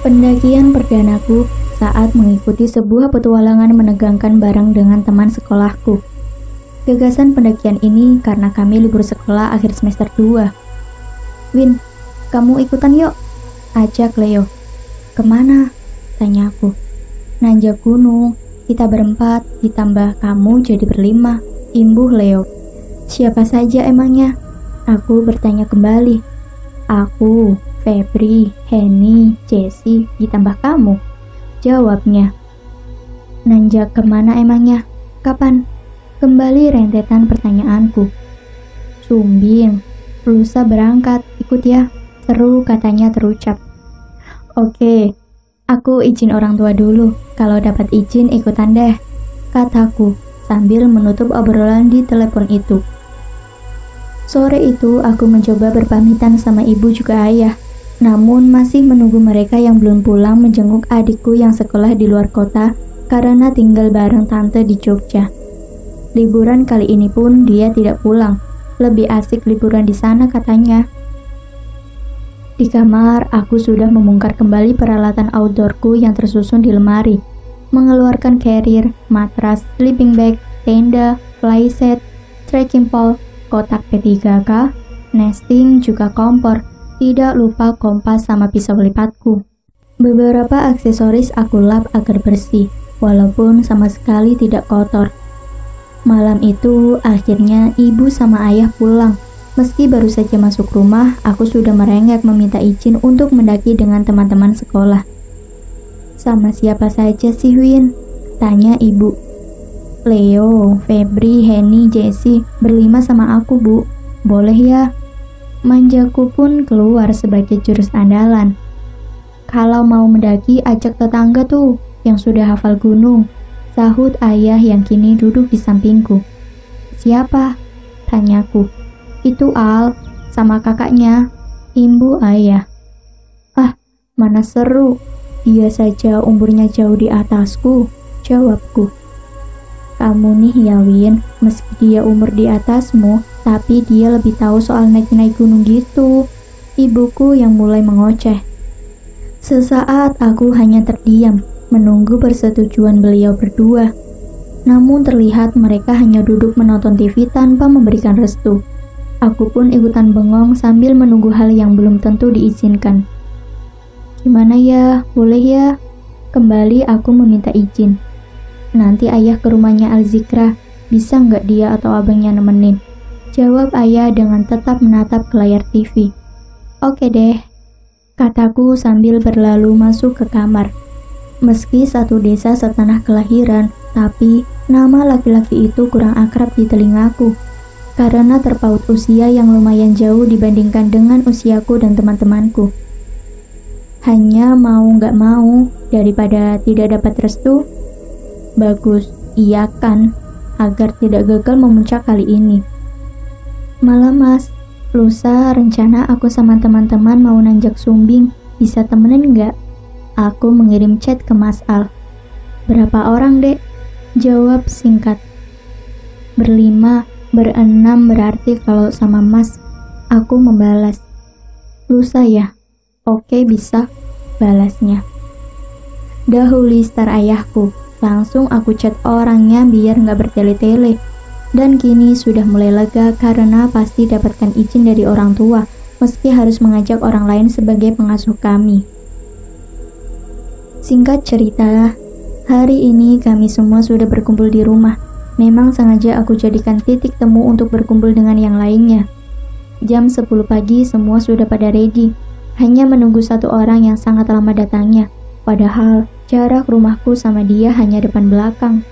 Pendakian perdanaku saat mengikuti sebuah petualangan menegangkan bareng dengan teman sekolahku. Gagasan pendakian ini karena kami libur sekolah akhir semester 2. "Win, kamu ikutan yuk," ajak Leo. "Kemana?" tanyaku. "Nanjak gunung, kita berempat, ditambah kamu jadi berlima," imbuh Leo. "Siapa saja emangnya?" Aku bertanya kembali. "Aku, Febri, Henny, Jessie, ditambah kamu," jawabnya. "Nanjak kemana emangnya? Kapan?" Kembali rentetan pertanyaanku. "Sumbing, lusa berangkat, ikut ya," seru katanya terucap. "Oke, aku izin orang tua dulu, kalau dapat izin ikutan deh," kataku sambil menutup obrolan di telepon itu. Sore itu aku mencoba berpamitan sama ibu juga ayah, namun masih menunggu mereka yang belum pulang menjenguk adikku yang sekolah di luar kota karena tinggal bareng tante di Jogja. Liburan kali ini pun dia tidak pulang, lebih asik liburan di sana katanya. Di kamar, aku sudah membongkar kembali peralatan outdoorku yang tersusun di lemari, mengeluarkan carrier, matras, sleeping bag, tenda, playset, trekking pole, kotak P3K, nesting, juga kompor. Tidak lupa kompas sama pisau lipatku. Beberapa aksesoris aku lap agar bersih, walaupun sama sekali tidak kotor. Malam itu, akhirnya ibu sama ayah pulang. Meski baru saja masuk rumah, aku sudah merengek meminta izin untuk mendaki dengan teman-teman sekolah. "Sama siapa saja sih, Win?" tanya ibu. "Leo, Febri, Henny, Jessie, berlima sama aku, Bu. Boleh ya?" Manjaku pun keluar sebagai jurus andalan. "Kalau mau mendaki, ajak tetangga tuh, yang sudah hafal gunung," sahut ayah yang kini duduk di sampingku. "Siapa?" tanyaku. "Itu Al, sama kakaknya," imbu ayah. "Ah, mana seru, dia saja umurnya jauh di atasku," jawabku. "Kamu nih ya Win, meski dia umur di atasmu, tapi dia lebih tahu soal naik-naik gunung gitu," ibuku yang mulai mengoceh. Sesaat aku hanya terdiam, menunggu persetujuan beliau berdua. Namun terlihat mereka hanya duduk menonton TV tanpa memberikan restu. Aku pun ikutan bengong sambil menunggu hal yang belum tentu diizinkan. "Gimana ya, boleh ya?" Kembali aku meminta izin. "Nanti ayah ke rumahnya Alzikra, bisa nggak dia atau abangnya nemenin?" Jawab ayah dengan tetap menatap ke layar TV. "Oke deh," kataku sambil berlalu masuk ke kamar. Meski satu desa setanah kelahiran, tapi nama laki-laki itu kurang akrab di telingaku, karena terpaut usia yang lumayan jauh dibandingkan dengan usiaku dan teman-temanku. Hanya mau nggak mau, daripada tidak dapat restu, bagus, iya kan, agar tidak gagal memuncak kali ini. "Malam Mas, lusa rencana aku sama teman-teman mau nanjak Sumbing, bisa temenin nggak?" Aku mengirim chat ke Mas Al. "Berapa orang, Dek?" Jawab singkat. "Berlima, berenam berarti kalau sama Mas." Aku membalas. "Lusa ya?" "Oke, bisa," balasnya. Dahulu star ayahku, langsung aku chat orangnya biar nggak bertele-tele. Dan kini sudah mulai lega karena pasti dapatkan izin dari orang tua, meski harus mengajak orang lain sebagai pengasuh kami. Singkat cerita, hari ini kami semua sudah berkumpul di rumah. Memang sengaja aku jadikan titik temu untuk berkumpul dengan yang lainnya. Jam 10 pagi semua sudah pada ready, hanya menunggu satu orang yang sangat lama datangnya. Padahal jarak rumahku sama dia hanya depan belakang.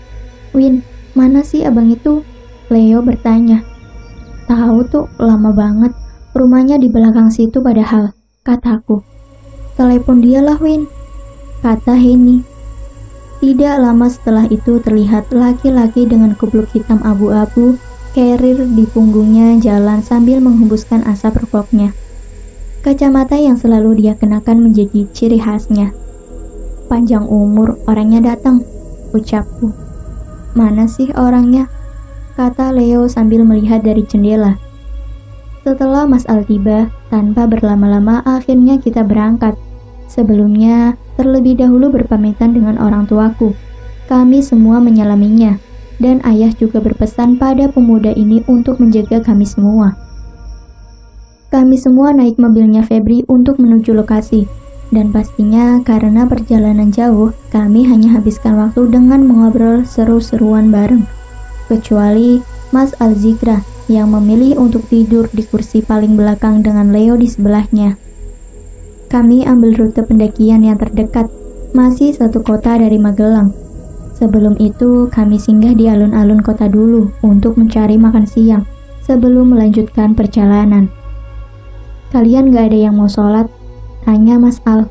"Win, mana sih abang itu?" Leo bertanya. "Tahu tuh, lama banget. Rumahnya di belakang situ padahal," kataku. "Telepon dia lah, Win," kata Henny. Tidak lama setelah itu terlihat laki-laki dengan kupluk hitam abu-abu, carrier di punggungnya jalan sambil menghembuskan asap rokoknya. Kacamata yang selalu dia kenakan menjadi ciri khasnya. "Panjang umur orangnya datang," ucapku. "Mana sih orangnya?" kata Leo sambil melihat dari jendela. Setelah Mas Al tiba, tanpa berlama-lama akhirnya kita berangkat. Sebelumnya, terlebih dahulu berpamitan dengan orang tuaku. Kami semua menyelaminya, dan ayah juga berpesan pada pemuda ini untuk menjaga kami semua. Kami semua naik mobilnya Febri untuk menuju lokasi, dan pastinya karena perjalanan jauh, kami hanya habiskan waktu dengan mengobrol seru-seruan bareng. Kecuali Mas Al-Zikra yang memilih untuk tidur di kursi paling belakang dengan Leo di sebelahnya. Kami ambil rute pendakian yang terdekat, masih satu kota dari Magelang. Sebelum itu, kami singgah di alun-alun kota dulu untuk mencari makan siang sebelum melanjutkan perjalanan. Kalian gak ada yang mau sholat? Tanya Mas Al.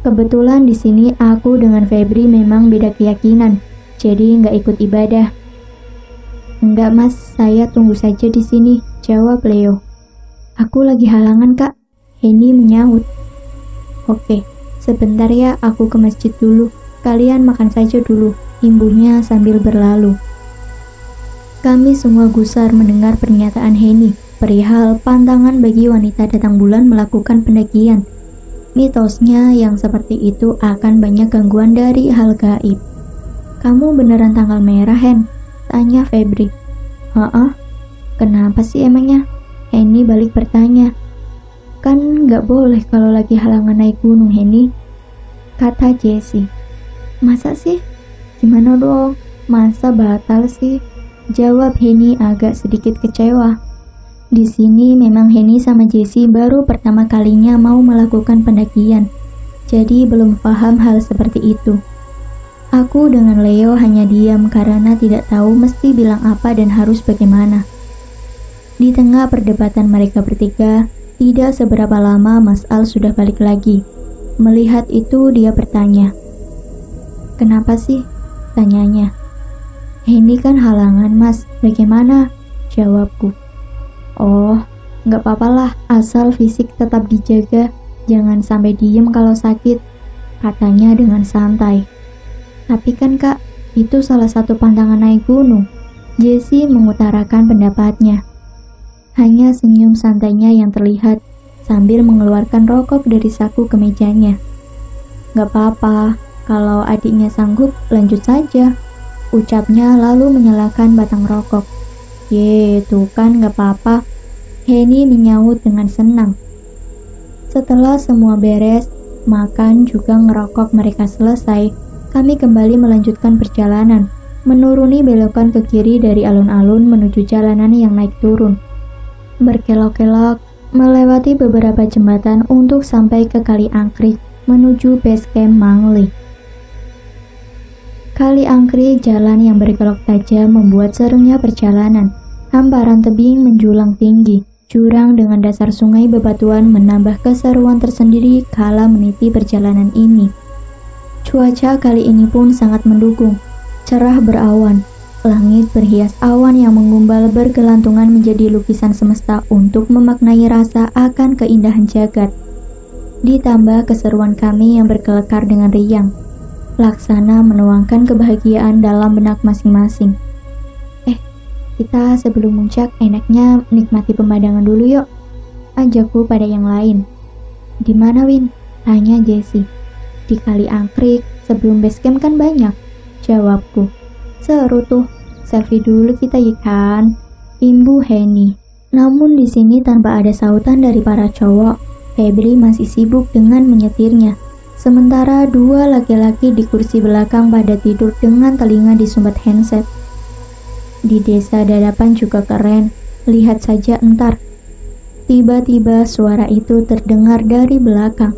Kebetulan di sini aku dengan Febri memang beda keyakinan, jadi gak ikut ibadah. Enggak Mas, saya tunggu saja di sini, jawab Leo. Aku lagi halangan Kak, Henny menyahut. Oke, sebentar ya, aku ke masjid dulu. Kalian makan saja dulu, imbuhnya sambil berlalu. Kami semua gusar mendengar pernyataan Henny perihal pantangan bagi wanita datang bulan melakukan pendakian. Mitosnya yang seperti itu akan banyak gangguan dari hal gaib. Kamu beneran tanggal merah, Hen? Tanya Febri. Heeh, kenapa sih emangnya? Henny balik bertanya. Kan nggak boleh kalau lagi halangan naik gunung, Henny, kata Jessie. Masa sih? Gimana dong? Masa batal sih? Jawab Henny agak sedikit kecewa. Di sini memang Henny sama Jessie baru pertama kalinya mau melakukan pendakian, jadi belum paham hal seperti itu. Aku dengan Leo hanya diam karena tidak tahu mesti bilang apa dan harus bagaimana. Di tengah perdebatan mereka bertiga, tidak seberapa lama Mas Al sudah balik lagi. Melihat itu dia bertanya. Kenapa sih? Tanyanya. Ini kan halangan Mas, bagaimana? Jawabku. Oh, nggak apa-apa lah, asal fisik tetap dijaga, jangan sampai diem kalau sakit, katanya dengan santai. Tapi kan Kak, itu salah satu pantangan naik gunung. Jessie mengutarakan pendapatnya. Hanya senyum santainya yang terlihat sambil mengeluarkan rokok dari saku kemejanya. Gak apa-apa, kalau adiknya sanggup lanjut saja, ucapnya lalu menyalakan batang rokok. Tuh kan gak apa-apa, Henny menyahut dengan senang. Setelah semua beres, makan juga ngerokok mereka selesai, kami kembali melanjutkan perjalanan, menuruni belokan ke kiri dari alun-alun menuju jalanan yang naik turun. Berkelok-kelok, melewati beberapa jembatan untuk sampai ke Kali Angkrik menuju base camp Mangli. Kali Angkrik, jalan yang berkelok tajam membuat serunya perjalanan. Hamparan tebing menjulang tinggi, jurang dengan dasar sungai bebatuan menambah keseruan tersendiri kala meniti perjalanan ini. Cuaca kali ini pun sangat mendukung, cerah berawan. Langit berhias awan yang menggumbal bergelantungan menjadi lukisan semesta untuk memaknai rasa akan keindahan jagat. Ditambah keseruan kami yang berkelekar dengan riang. Laksana menuangkan kebahagiaan dalam benak masing-masing. Kita sebelum muncak enaknya menikmati pemandangan dulu yuk, ajakku pada yang lain. Di mana Win? Tanya Jessie. Di Kali Angkrik, sebelum base camp kan banyak, jawabku. Seru tuh, selfie dulu kita ya kan, imbu Henny. Namun di sini tanpa ada sautan dari para cowok, Febri masih sibuk dengan menyetirnya. Sementara dua laki-laki di kursi belakang pada tidur dengan telinga disumbat handset. Di desa dadapan juga keren, lihat saja entar. Tiba-tiba suara itu terdengar dari belakang.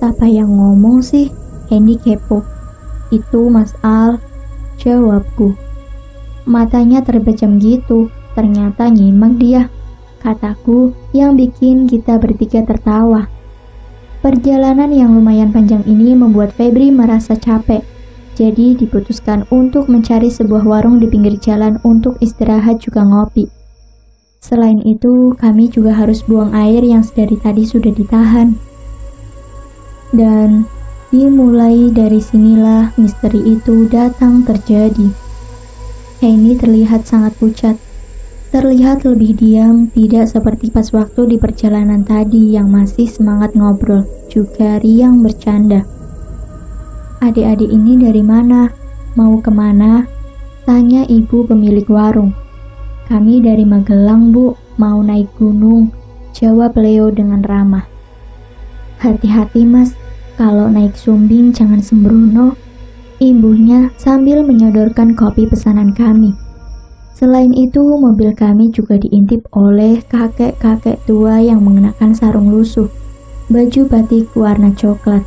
Siapa yang ngomong sih? Henny kepo. Itu Mas Al, jawabku. Matanya terbejam gitu, ternyata nyimak dia, kataku yang bikin kita bertiga tertawa. Perjalanan yang lumayan panjang ini membuat Febri merasa capek, jadi diputuskan untuk mencari sebuah warung di pinggir jalan untuk istirahat juga ngopi. Selain itu, kami juga harus buang air yang sedari tadi sudah ditahan. Dan dimulai dari sinilah misteri itu datang terjadi. Henny terlihat sangat pucat. Terlihat lebih diam, tidak seperti pas waktu di perjalanan tadi yang masih semangat ngobrol. juga riang bercanda. "Adik-adik ini dari mana? Mau kemana?" tanya ibu pemilik warung. "Kami dari Magelang, Bu, mau naik gunung," jawab Leo dengan ramah. "Hati-hati Mas, kalau naik Sumbing jangan sembrono," ibunya sambil menyodorkan kopi pesanan kami. Selain itu, mobil kami juga diintip oleh kakek-kakek tua yang mengenakan sarung lusuh, baju batik warna coklat.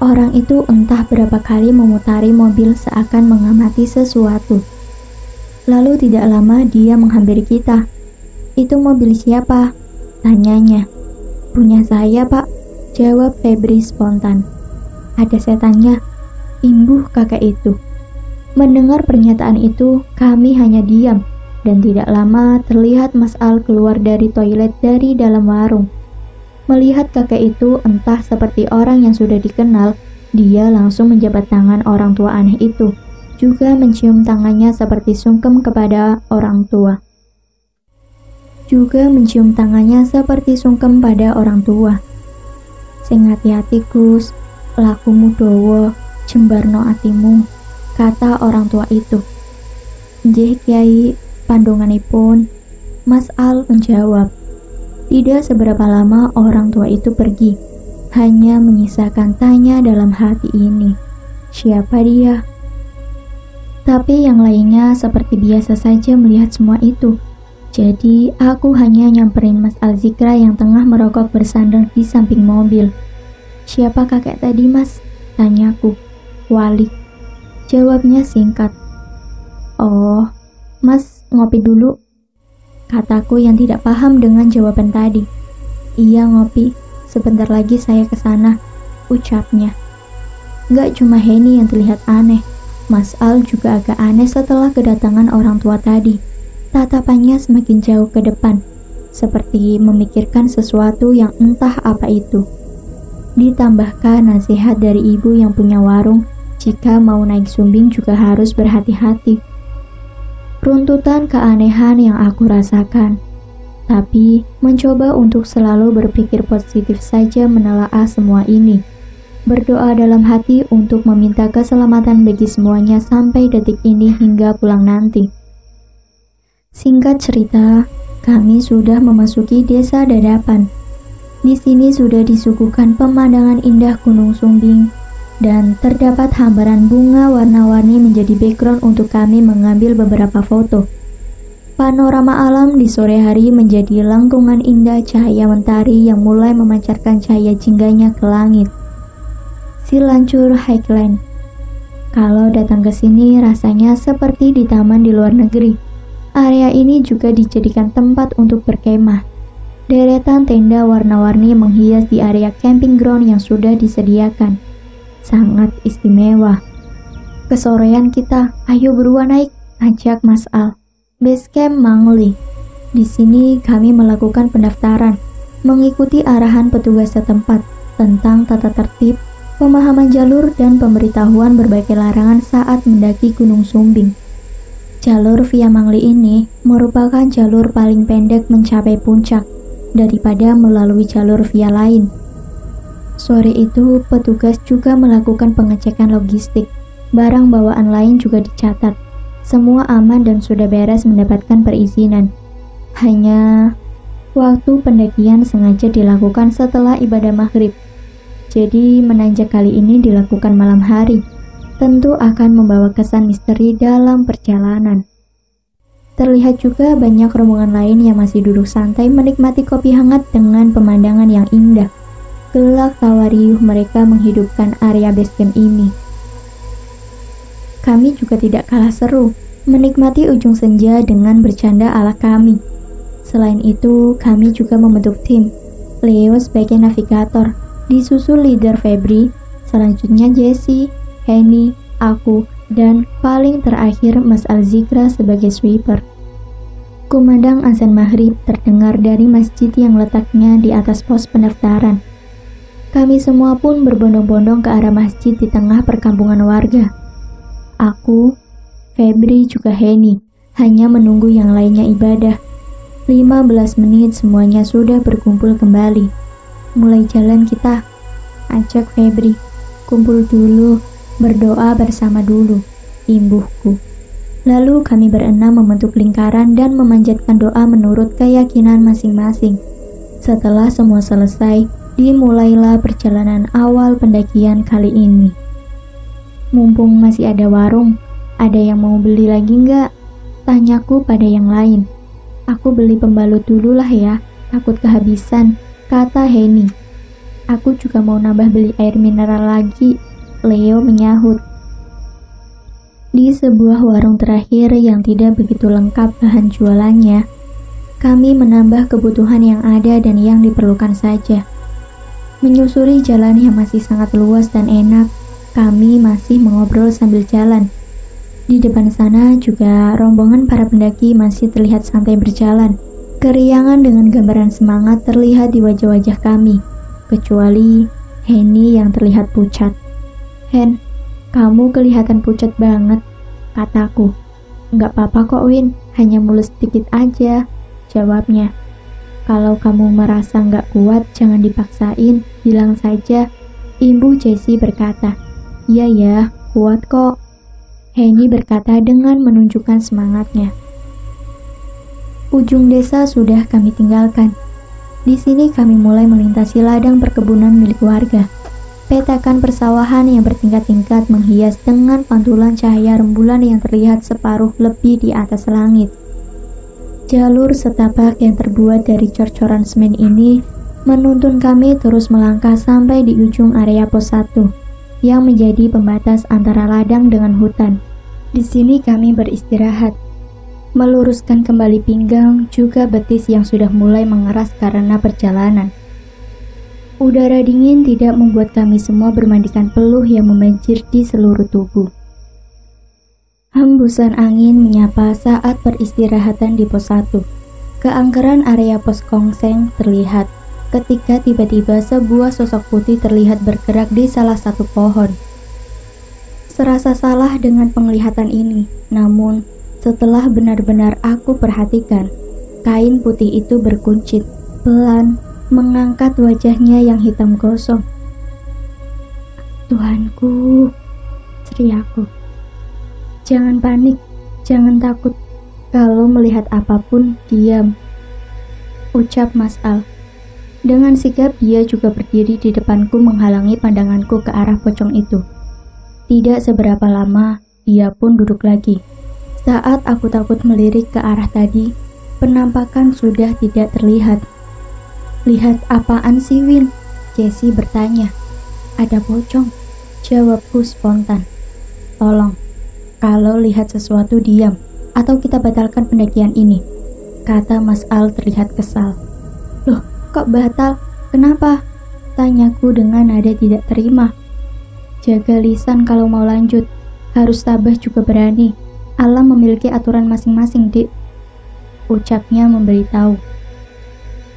Orang itu entah berapa kali memutari mobil seakan mengamati sesuatu. Lalu tidak lama dia menghampiri kita. "Itu mobil siapa?" tanyanya. "Punya saya, Pak," jawab Febri spontan. "Ada setannya," imbuh kakek itu. Mendengar pernyataan itu, kami hanya diam, dan tidak lama terlihat Mas Al keluar dari toilet dari dalam warung. Melihat kakek itu entah seperti orang yang sudah dikenal, dia langsung menjabat tangan orang tua aneh itu, juga mencium tangannya seperti sungkem kepada orang tua. pada orang tua. "Sing hati-hati Gus, lakumu dawa, jembarno atimu," kata orang tua itu. "Nggih Kyai, pandonganipun," Mas Al menjawab. Tidak seberapa lama orang tua itu pergi, hanya menyisakan tanya dalam hati ini, siapa dia? Tapi yang lainnya seperti biasa saja melihat semua itu. Jadi aku hanya nyamperin Mas Al Zikra yang tengah merokok bersandar di samping mobil. "Siapa kakek tadi Mas?" tanyaku. "Wali," jawabnya singkat. "Oh, Mas ngopi dulu?" kataku yang tidak paham dengan jawaban tadi. "Iya ngopi, sebentar lagi saya ke sana," ucapnya. Gak cuma Henny yang terlihat aneh, Mas Al juga agak aneh setelah kedatangan orang tua tadi. Tatapannya semakin jauh ke depan, seperti memikirkan sesuatu yang entah apa itu. Ditambahkan nasihat dari ibu yang punya warung, jika mau naik Sumbing juga harus berhati-hati. Runtutan keanehan yang aku rasakan. Tapi mencoba untuk selalu berpikir positif saja menelaah semua ini. Berdoa dalam hati untuk meminta keselamatan bagi semuanya sampai detik ini hingga pulang nanti. Singkat cerita, kami sudah memasuki desa Dadapan. Di sini sudah disuguhkan pemandangan indah Gunung Sumbing, dan terdapat hamparan bunga warna-warni menjadi background untuk kami mengambil beberapa foto. Panorama alam di sore hari menjadi langkungan indah cahaya mentari yang mulai memancarkan cahaya jingganya ke langit. Silancur Highland. Kalau datang ke sini rasanya seperti di taman di luar negeri. Area ini juga dijadikan tempat untuk berkemah. Deretan tenda warna-warni menghias di area camping ground yang sudah disediakan. Sangat istimewa. "Kesorean kita, ayo beruan naik," ajak Mas Al. "Base Camp Mangli." Di sini kami melakukan pendaftaran, mengikuti arahan petugas setempat tentang tata tertib, pemahaman jalur, dan pemberitahuan berbagai larangan saat mendaki Gunung Sumbing. Jalur via Mangli ini merupakan jalur paling pendek mencapai puncak daripada melalui jalur via lain. Sore itu, petugas juga melakukan pengecekan logistik. Barang bawaan lain juga dicatat. Semua aman dan sudah beres mendapatkan perizinan. Hanya waktu pendakian sengaja dilakukan setelah ibadah maghrib. Jadi menanjak kali ini dilakukan malam hari. Tentu akan membawa kesan misteri dalam perjalanan. Terlihat juga banyak rombongan lain yang masih duduk santai menikmati kopi hangat dengan pemandangan yang indah. Gelak tawa riuh mereka menghidupkan area base camp ini. Kami juga tidak kalah seru, menikmati ujung senja dengan bercanda ala kami. Selain itu, kami juga membentuk tim. Leo sebagai navigator, disusul leader Febri, selanjutnya Jessie, Henny, aku, dan paling terakhir Mas Al Zikra sebagai sweeper. Kumandang azan maghrib terdengar dari masjid yang letaknya di atas pos pendaftaran. Kami semua pun berbondong-bondong ke arah masjid di tengah perkampungan warga. Aku, Febri, juga Henny hanya menunggu yang lainnya ibadah. 15 menit semuanya sudah berkumpul kembali. Mulai jalan kita, ajak Febri. Kumpul dulu, berdoa bersama dulu, imbuhku. Lalu kami berenam membentuk lingkaran dan memanjatkan doa menurut keyakinan masing-masing. Setelah semua selesai, dimulailah perjalanan awal pendakian kali ini. Mumpung masih ada warung, ada yang mau beli lagi nggak? Tanyaku pada yang lain. Aku beli pembalut dulu lah ya, takut kehabisan, kata Henny. Aku juga mau nambah beli air mineral lagi, Leo menyahut. Di sebuah warung terakhir yang tidak begitu lengkap bahan jualannya, kami menambah kebutuhan yang ada dan yang diperlukan saja. Menyusuri jalan yang masih sangat luas dan enak, kami masih mengobrol sambil jalan. Di depan sana juga rombongan para pendaki masih terlihat santai berjalan. Keriangan dengan gambaran semangat terlihat di wajah-wajah kami, kecuali Henny yang terlihat pucat. Hen, kamu kelihatan pucat banget, kataku. Nggak apa-apa kok Win, hanya mulus sedikit aja, jawabnya. Kalau kamu merasa nggak kuat, jangan dipaksain, bilang saja, imbuh Jessie berkata. Iya ya, kuat kok, Henny berkata dengan menunjukkan semangatnya. Ujung desa sudah kami tinggalkan. Di sini kami mulai melintasi ladang perkebunan milik warga. Petakan persawahan yang bertingkat-tingkat menghias dengan pantulan cahaya rembulan yang terlihat separuh lebih di atas langit. Jalur setapak yang terbuat dari cor-coran semen ini menuntun kami terus melangkah sampai di ujung area pos 1 yang menjadi pembatas antara ladang dengan hutan. Di sini kami beristirahat, meluruskan kembali pinggang juga betis yang sudah mulai mengeras karena perjalanan. Udara dingin tidak membuat kami semua bermandikan peluh yang membanjir di seluruh tubuh. Hembusan angin menyapa saat peristirahatan di pos 1. Keangkeran area pos Kongseng terlihat ketika tiba-tiba sebuah sosok putih terlihat bergerak di salah satu pohon. Serasa salah dengan penglihatan ini, namun setelah benar-benar aku perhatikan, kain putih itu berkuncit, pelan, mengangkat wajahnya yang hitam gosong. Tuhanku, teriakku. Jangan panik, jangan takut. Kalau melihat apapun, diam, ucap Mas Al. Dengan sigap dia juga berdiri di depanku menghalangi pandanganku ke arah pocong itu. Tidak seberapa lama, dia pun duduk lagi. Saat aku takut melirik ke arah tadi, penampakan sudah tidak terlihat. Lihat apaan sih Win? Jessie bertanya. Ada pocong, jawabku spontan. Tolong, kalau lihat sesuatu diam, atau kita batalkan pendakian ini, kata Mas Al terlihat kesal. Loh, kok batal? Kenapa? Tanyaku dengan nada tidak terima. Jaga lisan kalau mau lanjut, harus tabah juga berani. Alam memiliki aturan masing-masing, Dik, ucapnya memberitahu.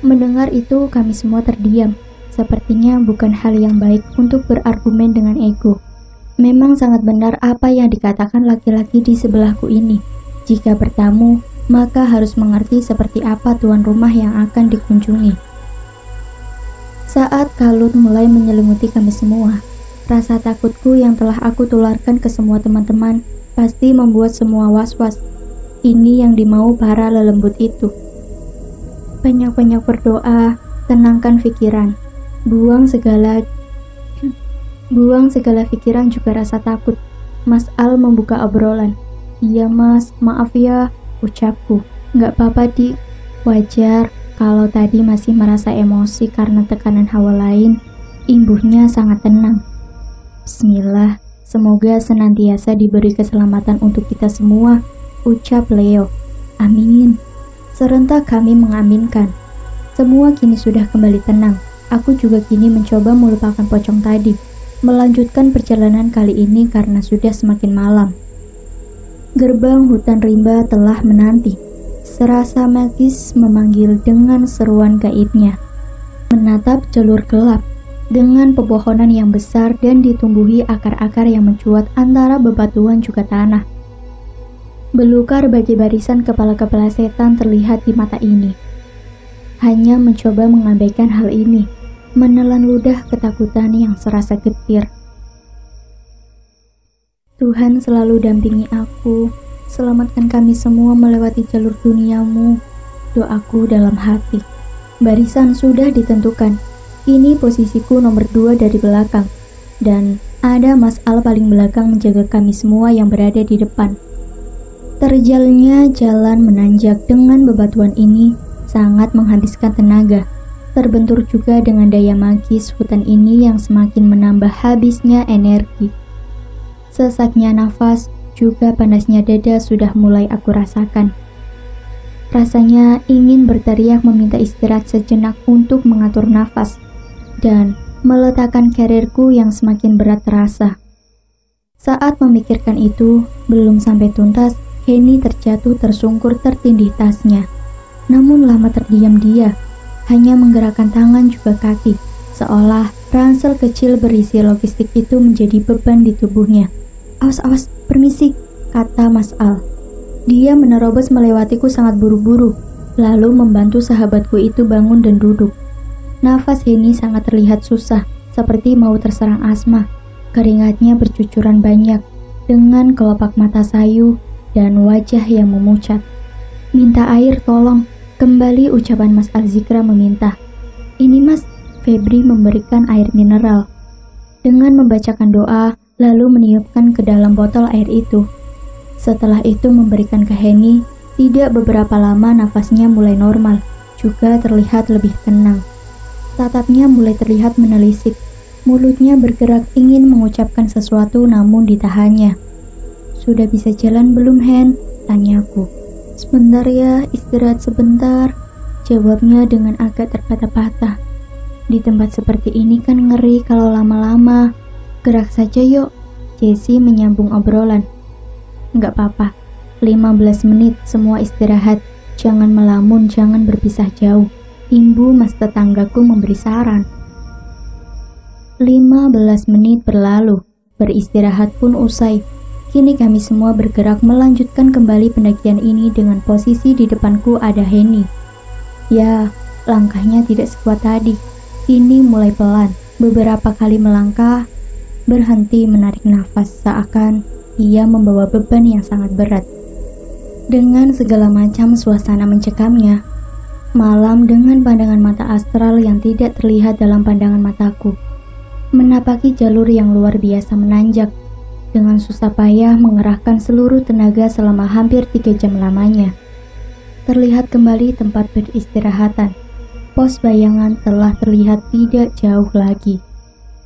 Mendengar itu kami semua terdiam. Sepertinya bukan hal yang baik untuk berargumen dengan ego. Memang sangat benar apa yang dikatakan laki-laki di sebelahku ini. Jika bertamu, maka harus mengerti seperti apa tuan rumah yang akan dikunjungi. Saat kalut mulai menyelimuti kami semua, rasa takutku yang telah aku tularkan ke semua teman-teman pasti membuat semua was-was. Ini yang dimau para lelembut itu. Banyak-banyak berdoa, tenangkan pikiran, buang segala pikiran juga rasa takut. Mas Al membuka obrolan. Iya mas, maaf ya, ucapku. Nggak apa-apa Dik, wajar kalau tadi masih merasa emosi karena tekanan hawa lain. Imbuhnya sangat tenang. Bismillah, semoga senantiasa diberi keselamatan untuk kita semua, ucap Leo. Amin. Serentak kami mengaminkan. Semua kini sudah kembali tenang. Aku juga kini mencoba melupakan pocong tadi, melanjutkan perjalanan kali ini karena sudah semakin malam. Gerbang hutan rimba telah menanti. Serasa magis memanggil dengan seruan gaibnya. Menatap jalur gelap dengan pepohonan yang besar dan ditumbuhi akar-akar yang mencuat antara bebatuan juga tanah. Belukar bagi barisan kepala-kepala setan terlihat di mata ini. Hanya mencoba mengabaikan hal ini. menelan ludah ketakutan yang serasa getir. Tuhan selalu dampingi aku, selamatkan kami semua melewati jalur duniamu, doaku dalam hati. Barisan sudah ditentukan, ini posisiku nomor 2 dari belakang, dan ada Mas Al paling belakang menjaga kami semua yang berada di depan. Terjalnya jalan menanjak dengan bebatuan ini sangat menghabiskan tenaga. Terbentur juga dengan daya magis hutan ini yang semakin menambah habisnya energi. Sesaknya nafas, juga panasnya dada sudah mulai aku rasakan. Rasanya ingin berteriak meminta istirahat sejenak untuk mengatur nafas dan meletakkan karirku yang semakin berat terasa. Saat memikirkan itu, belum sampai tuntas, Henny terjatuh tersungkur tertindih tasnya. Namun lama terdiam dia, hanya menggerakkan tangan juga kaki, seolah ransel kecil berisi logistik itu menjadi beban di tubuhnya. Awas, permisi, kata Mas Al. Dia menerobos melewatiku sangat buru-buru, lalu membantu sahabatku itu bangun dan duduk. Nafas Henny sangat terlihat susah, seperti mau terserang asma. Keringatnya bercucuran banyak, dengan kelopak mata sayu dan wajah yang memucat. Minta air tolong, kembali ucapan Mas Al-Zikra meminta. Ini Mas, Febri memberikan air mineral. Dengan membacakan doa, lalu meniupkan ke dalam botol air itu. Setelah itu memberikan ke Henny, tidak beberapa lama nafasnya mulai normal, juga terlihat lebih tenang. Tatapnya mulai terlihat menelisik, mulutnya bergerak ingin mengucapkan sesuatu namun ditahannya. Sudah bisa jalan belum Hen? Tanyaku. Sebentar ya, istirahat sebentar, jawabnya dengan agak terpatah-patah. Di tempat seperti ini kan ngeri kalau lama-lama. Gerak saja yuk, Jessie menyambung obrolan. Enggak apa-apa, 15 menit semua istirahat, jangan melamun, jangan berpisah jauh. Imbu mas tetanggaku memberi saran. 15 menit berlalu, beristirahat pun usai. Kini kami semua bergerak melanjutkan kembali pendakian ini dengan posisi di depanku ada Henny. Ya, langkahnya tidak sekuat tadi. Kini mulai pelan, beberapa kali melangkah, berhenti menarik nafas seakan ia membawa beban yang sangat berat. Dengan segala macam suasana mencekamnya, malam dengan pandangan mata astral yang tidak terlihat dalam pandangan mataku, menapaki jalur yang luar biasa menanjak, dengan susah payah mengerahkan seluruh tenaga selama hampir 3 jam lamanya. Terlihat kembali tempat beristirahatan. Pos bayangan telah terlihat tidak jauh lagi.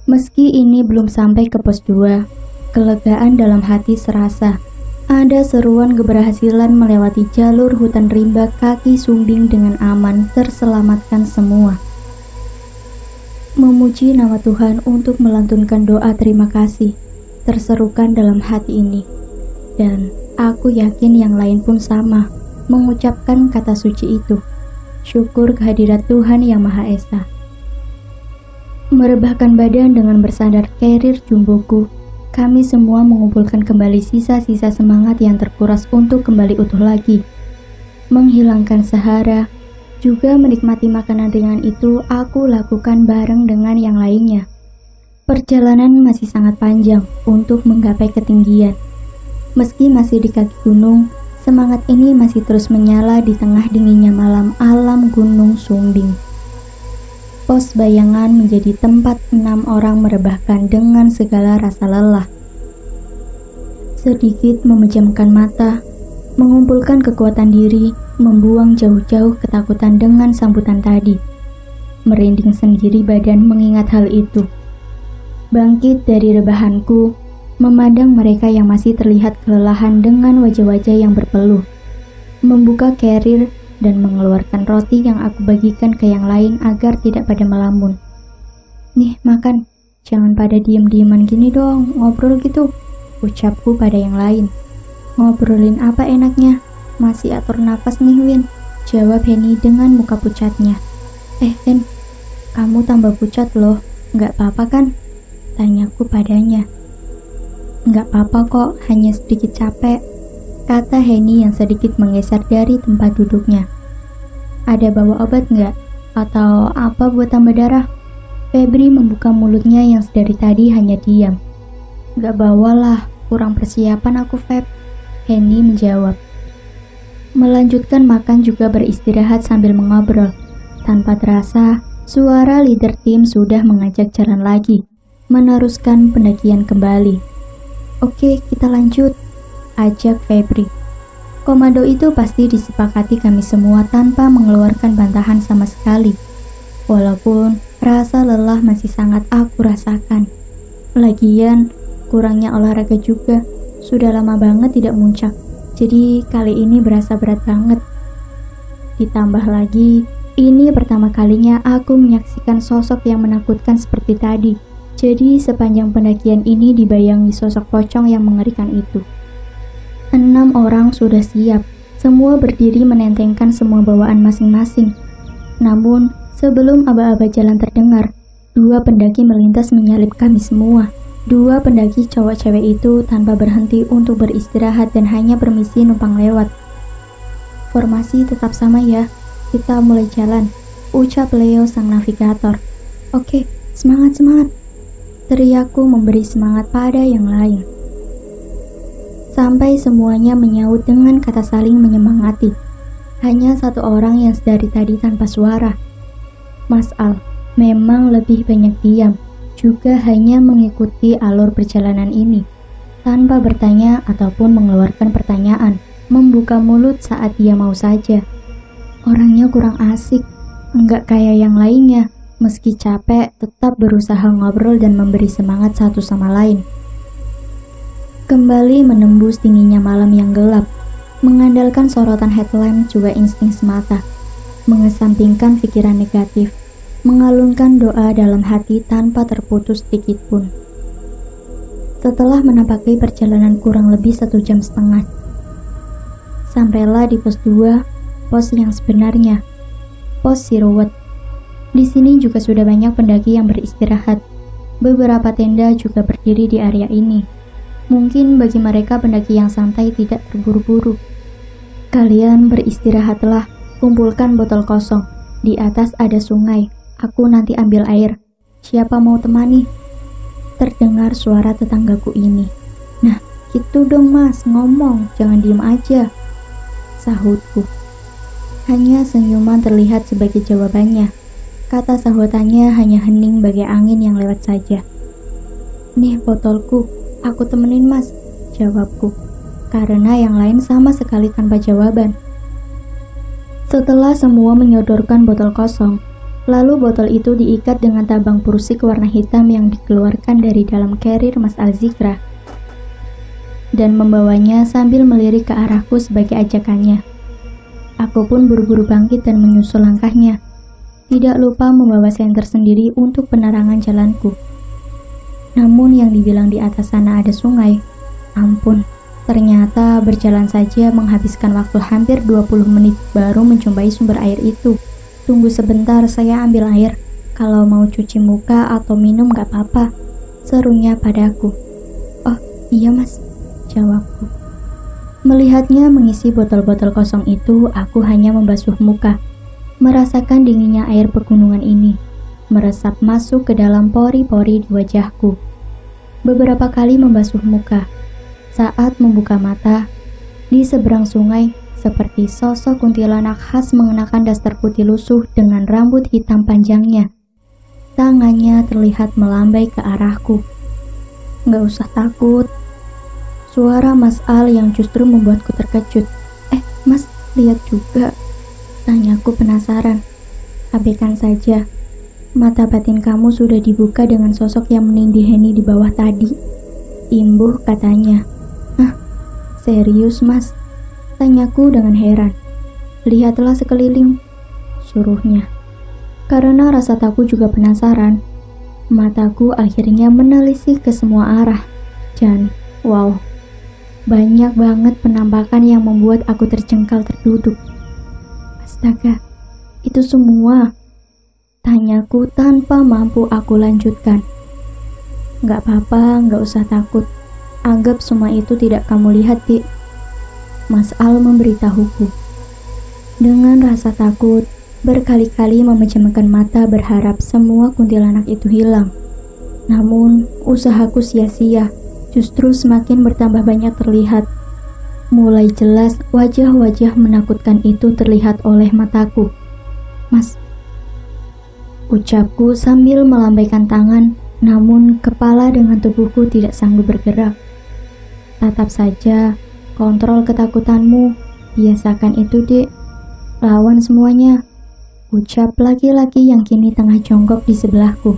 Meski ini belum sampai ke pos 2, kelegaan dalam hati serasa. Ada seruan keberhasilan melewati jalur hutan rimba kaki sumbing dengan aman, terselamatkan semua. Memuji nama Tuhan untuk melantunkan doa terima kasih terserukan dalam hati ini, dan aku yakin yang lain pun sama mengucapkan kata suci itu. Syukur kehadirat Tuhan Yang Maha Esa. Merebahkan badan dengan bersandar carrier jumboku, kami semua mengumpulkan kembali sisa-sisa semangat yang terkuras untuk kembali utuh lagi. Menghilangkan sehara, juga menikmati makanan ringan itu aku lakukan bareng dengan yang lainnya. Perjalanan masih sangat panjang untuk menggapai ketinggian. Meski masih di kaki gunung, semangat ini masih terus menyala di tengah dinginnya malam alam Gunung Sumbing. Pos bayangan menjadi tempat 6 orang merebahkan dengan segala rasa lelah. Sedikit memejamkan mata, mengumpulkan kekuatan diri, membuang jauh-jauh ketakutan dengan sambutan tadi. Merinding sendiri badan mengingat hal itu. Bangkit dari rebahanku, memandang mereka yang masih terlihat kelelahan dengan wajah-wajah yang berpeluh. Membuka carrier dan mengeluarkan roti yang aku bagikan ke yang lain agar tidak pada melamun. Nih, makan. Jangan pada diem-dieman gini dong, ngobrol gitu, ucapku pada yang lain. Ngobrolin apa enaknya? Masih atur nafas nih, Win, jawab Henny dengan muka pucatnya. Hen, kamu tambah pucat loh, nggak apa-apa kan? Tanyaku padanya. Nggak apa-apa kok, hanya sedikit capek, kata Henny yang sedikit menggeser dari tempat duduknya. Ada bawa obat nggak? Atau apa buat tambah darah? Febri membuka mulutnya yang sedari tadi hanya diam. Gak bawalah, kurang persiapan aku, Feb. Henny menjawab. Melanjutkan makan juga beristirahat sambil mengobrol. Tanpa terasa, suara leader tim sudah mengajak jalan lagi, meneruskan pendakian kembali. Oke, kita lanjut, ajak Febri. Komando itu pasti disepakati kami semua tanpa mengeluarkan bantahan sama sekali. Walaupun rasa lelah masih sangat aku rasakan. Lagian, kurangnya olahraga juga. Sudah lama banget tidak muncak. Jadi kali ini berasa berat banget. Ditambah lagi, ini pertama kalinya aku menyaksikan sosok yang menakutkan seperti tadi. Jadi sepanjang pendakian ini dibayangi sosok pocong yang mengerikan itu. 6 orang sudah siap, semua berdiri menentengkan semua bawaan masing-masing. Namun, sebelum aba-aba jalan terdengar, 2 pendaki melintas menyalip kami semua. 2 pendaki cowok cewek itu tanpa berhenti untuk beristirahat dan hanya permisi numpang lewat. Formasi tetap sama ya, kita mulai jalan, ucap Leo sang navigator. Oke, semangat, teriakku memberi semangat pada yang lain. Sampai semuanya menyaut dengan kata saling menyemangati. Hanya 1 orang yang sedari tadi tanpa suara. Mas Al memang lebih banyak diam, juga hanya mengikuti alur perjalanan ini, tanpa bertanya ataupun mengeluarkan pertanyaan, membuka mulut saat dia mau saja. Orangnya kurang asik, enggak kayak yang lainnya, meski capek tetap berusaha ngobrol dan memberi semangat satu sama lain. Kembali menembus dinginnya malam yang gelap, mengandalkan sorotan headlamp juga insting semata, mengesampingkan pikiran negatif, mengalunkan doa dalam hati tanpa terputus sedikit pun. Setelah menapaki perjalanan kurang lebih 1,5 jam, sampailah di pos 2, pos yang sebenarnya, pos Siruwet. Di sini juga sudah banyak pendaki yang beristirahat. Beberapa tenda juga berdiri di area ini. Mungkin bagi mereka pendaki yang santai tidak terburu-buru. Kalian beristirahatlah, kumpulkan botol kosong. Di atas ada sungai. Aku nanti ambil air. Siapa mau temani? Terdengar suara tetanggaku ini. Nah, gitu dong mas, ngomong, jangan diem aja, sahutku. Hanya senyuman terlihat sebagai jawabannya. Kata sahutannya hanya hening bagai angin yang lewat saja. Nih botolku, aku temenin mas, jawabku. Karena yang lain sama sekali tanpa jawaban. Setelah semua menyodorkan botol kosong, lalu botol itu diikat dengan tabang purusik warna hitam yang dikeluarkan dari dalam carrier Mas Al-Zikra dan membawanya sambil melirik ke arahku sebagai ajakannya. Aku pun buru-buru bangkit dan menyusul langkahnya, tidak lupa membawa senter sendiri untuk penerangan jalanku. Namun yang dibilang di atas sana ada sungai, ampun, ternyata berjalan saja menghabiskan waktu hampir 20 menit baru menjumpai sumber air itu. Tunggu sebentar, saya ambil air. Kalau mau cuci muka atau minum gak apa-apa, serunya padaku. Oh iya mas, jawabku. Melihatnya mengisi botol-botol kosong itu, aku hanya membasuh muka, merasakan dinginnya air pegunungan ini, meresap masuk ke dalam pori-pori di wajahku. Beberapa kali membasuh muka. Saat membuka mata, di seberang sungai, seperti sosok kuntilanak khas mengenakan daster putih lusuh dengan rambut hitam panjangnya. Tangannya terlihat melambai ke arahku. Gak usah takut. Suara Mas Al yang justru membuatku terkejut. Mas, lihat juga, tanyaku penasaran. Abaikan saja. Mata batin kamu sudah dibuka dengan sosok yang menindih Henny di bawah tadi, imbuh katanya. Hah? Serius mas? Tanyaku dengan heran. Lihatlah sekeliling, suruhnya. Karena rasa takut juga penasaran, mataku akhirnya menelisik ke semua arah. Dan, wow, banyak banget penampakan yang membuat aku terjengkal terduduk. Astaga, itu semua? Tanyaku tanpa mampu aku lanjutkan. Gak apa-apa, gak usah takut. Anggap semua itu tidak kamu lihat, Dik. Mas Al memberitahuku. Dengan rasa takut, berkali-kali memejamkan mata berharap semua kuntilanak itu hilang. Namun, usahaku sia-sia, justru semakin bertambah banyak terlihat. Mulai jelas wajah-wajah menakutkan itu terlihat oleh mataku. "Mas," ucapku sambil melambaikan tangan, namun kepala dengan tubuhku tidak sanggup bergerak. "Tatap saja, kontrol ketakutanmu, biasakan itu, Dek. Lawan semuanya," ucap laki-laki yang kini tengah jongkok di sebelahku.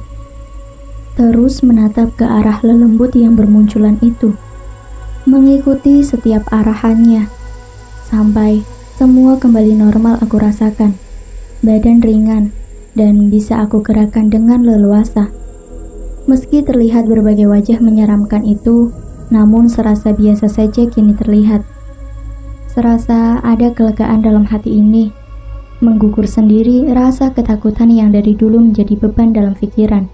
Terus menatap ke arah lelembut yang bermunculan itu, mengikuti setiap arahannya, sampai semua kembali normal aku rasakan. Badan ringan, dan bisa aku gerakkan dengan leluasa. Meski terlihat berbagai wajah menyeramkan itu, namun serasa biasa saja kini terlihat. Serasa ada kelegaan dalam hati ini, menggugur sendiri rasa ketakutan yang dari dulu menjadi beban dalam pikiran.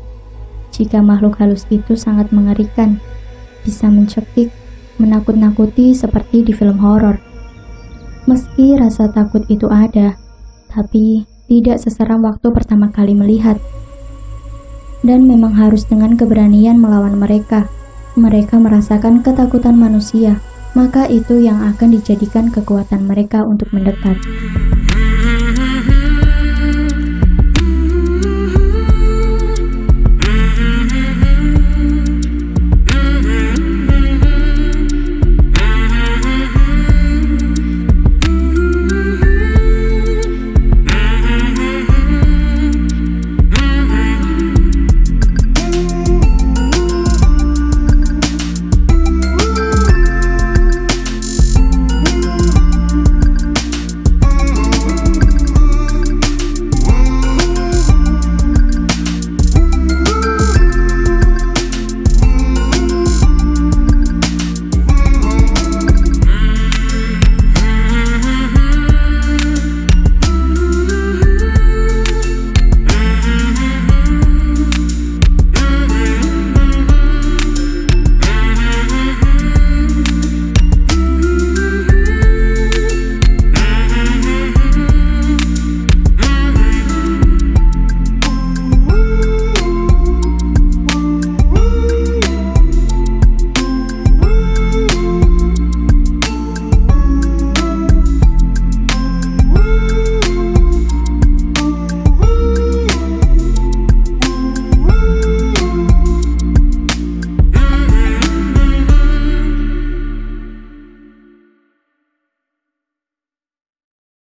Jika makhluk halus itu sangat mengerikan, bisa mencekik, menakut-nakuti seperti di film horor. Meski rasa takut itu ada, tapi tidak seseram waktu pertama kali melihat. Dan memang harus dengan keberanian melawan mereka. Mereka merasakan ketakutan manusia, maka itu yang akan dijadikan kekuatan mereka untuk mendekat.